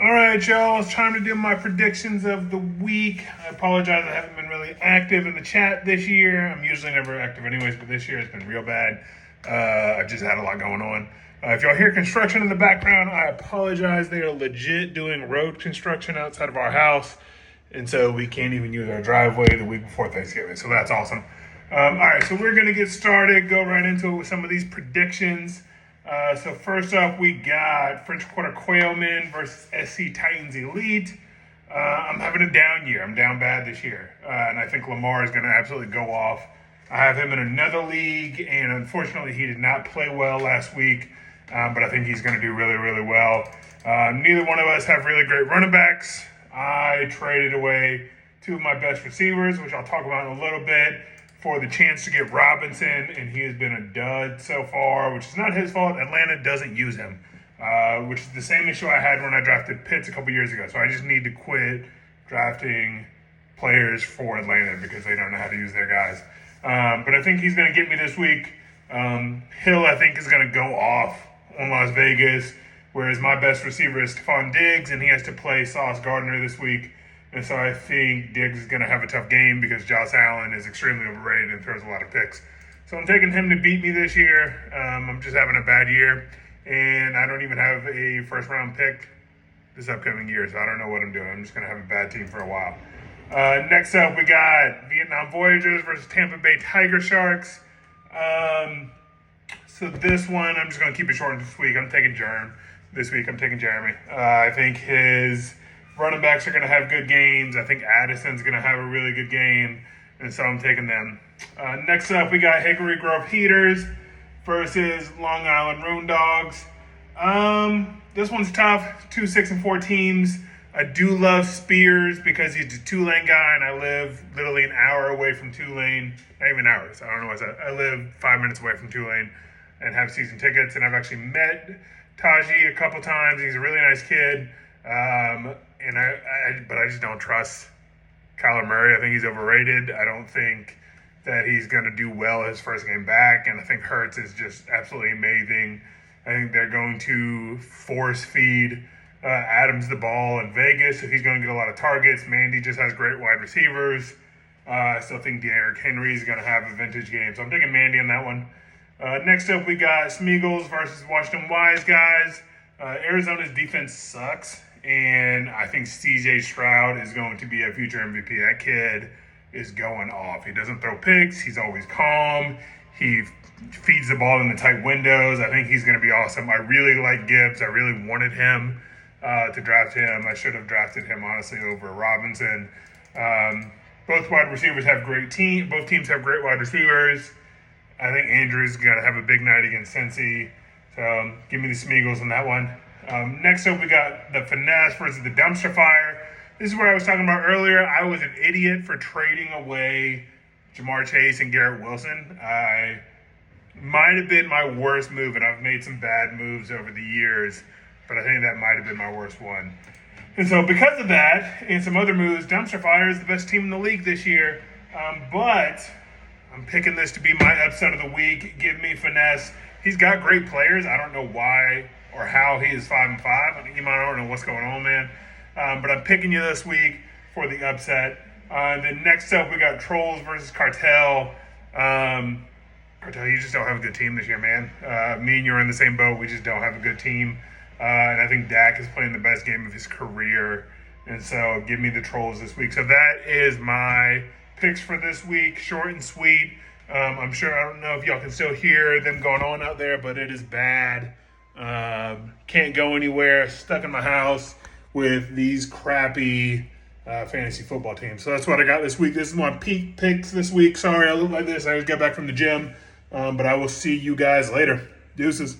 All right, y'all. It's time to do my predictions of the week. I apologize. I haven't been really active in the chat this year. I'm usually never active anyways, but this year it's been real bad. I just had a lot going on. If y'all hear construction in the background, I apologize. They are legit doing road construction outside of our house. And so we can't even use our driveway the week before Thanksgiving. So that's awesome. All right, so we're going to get started, go right into it with some of these predictions. So first up, we got French Quarter Quailmen versus SC Titans Elite. I'm having a down year. I'm down bad this year. And I think Lamar is going to absolutely go off. I have him in another league, and unfortunately he did not play well last week. But I think he's going to do really, really well. Neither one of us have really great running backs. I traded away two of my best receivers, which I'll talk about in a little bit, for the chance to get Robinson, and he has been a dud so far, which is not his fault. Atlanta doesn't use him, which is the same issue I had when I drafted Pitts a couple years ago. So I just need to quit drafting players for Atlanta because they don't know how to use their guys. But I think he's going to get me this week. Hill, I think, is going to go off on Las Vegas, whereas my best receiver is Stephon Diggs, and he has to play Sauce Gardner this week. And so I think Diggs is going to have a tough game because Josh Allen is extremely overrated and throws a lot of picks. So I'm taking him to beat me this year. I'm just having a bad year, and I don't even have a first-round pick this upcoming year, so I don't know what I'm doing. I'm just going to have a bad team for a while. Next up, we got Vietnam Voyagers versus Tampa Bay Tiger Sharks. So this one, I'm just going to keep it short this week. I'm taking Jerm. This week, I'm taking Jeremy. I think his running backs are going to have good games. I think Addison's going to have a really good game, and so I'm taking them. Next up, we got Hickory Grove Heaters versus Long Island Rune Dogs. This one's tough. 2, 6, and 4 teams. I do love Spears because he's a Tulane guy, and I live literally an hour away from Tulane. Not even hours. I don't know what I said. I live 5 minutes away from Tulane and have season tickets, and I've actually met Taji a couple times. He's a really nice kid. But I just don't trust Kyler Murray. I think he's overrated. I don't think that he's going to do well his first game back. And I think Hurts is just absolutely amazing. I think they're going to force feed Adams the ball in Vegas, so he's going to get a lot of targets. Mandy just has great wide receivers. I still think Derrick Henry is going to have a vintage game. So I'm taking Mandy on that one. Next up, we got Smeagol's versus Washington Wise guys. Arizona's defense sucks. And I think CJ Stroud is going to be a future MVP. That kid is going off. He doesn't throw picks. He's always calm. He feeds the ball in the tight windows. I think he's going to be awesome. I really like Gibbs. I really wanted him to draft him. I should have drafted him, honestly, over Robinson. Both wide receivers have great teams. Both teams have great wide receivers. I think Andrews is going to have a big night against Cincy. So give me the Smeagol's on that one. Next up, we got the Finesse versus the Dumpster Fire. This is what I was talking about earlier. I was an idiot for trading away Jamar Chase and Garrett Wilson. I might have been my worst move, and I've made some bad moves over the years, but I think that might have been my worst one. And so because of that and some other moves, Dumpster Fire is the best team in the league this year. But I'm picking this to be my upset of the week. Give me Finesse. He's got great players. I don't know why or how he is 5-5. I don't know what's going on, man. But I'm picking you this week for the upset. Then next up, we got Trolls versus Cartel. Cartel, you just don't have a good team this year, man. Me and you are in the same boat. We just don't have a good team. And I think Dak is playing the best game of his career. And so give me the Trolls this week. So that is my picks for this week. Short and sweet. I'm sure, I don't know if y'all can still hear them going on out there, but it is bad. Can't go anywhere, stuck in my house with these crappy fantasy football teams. So that's what I got this week. This is my peak picks this week. Sorry I look like this. I just got back from the gym. But I will see you guys later. Deuces.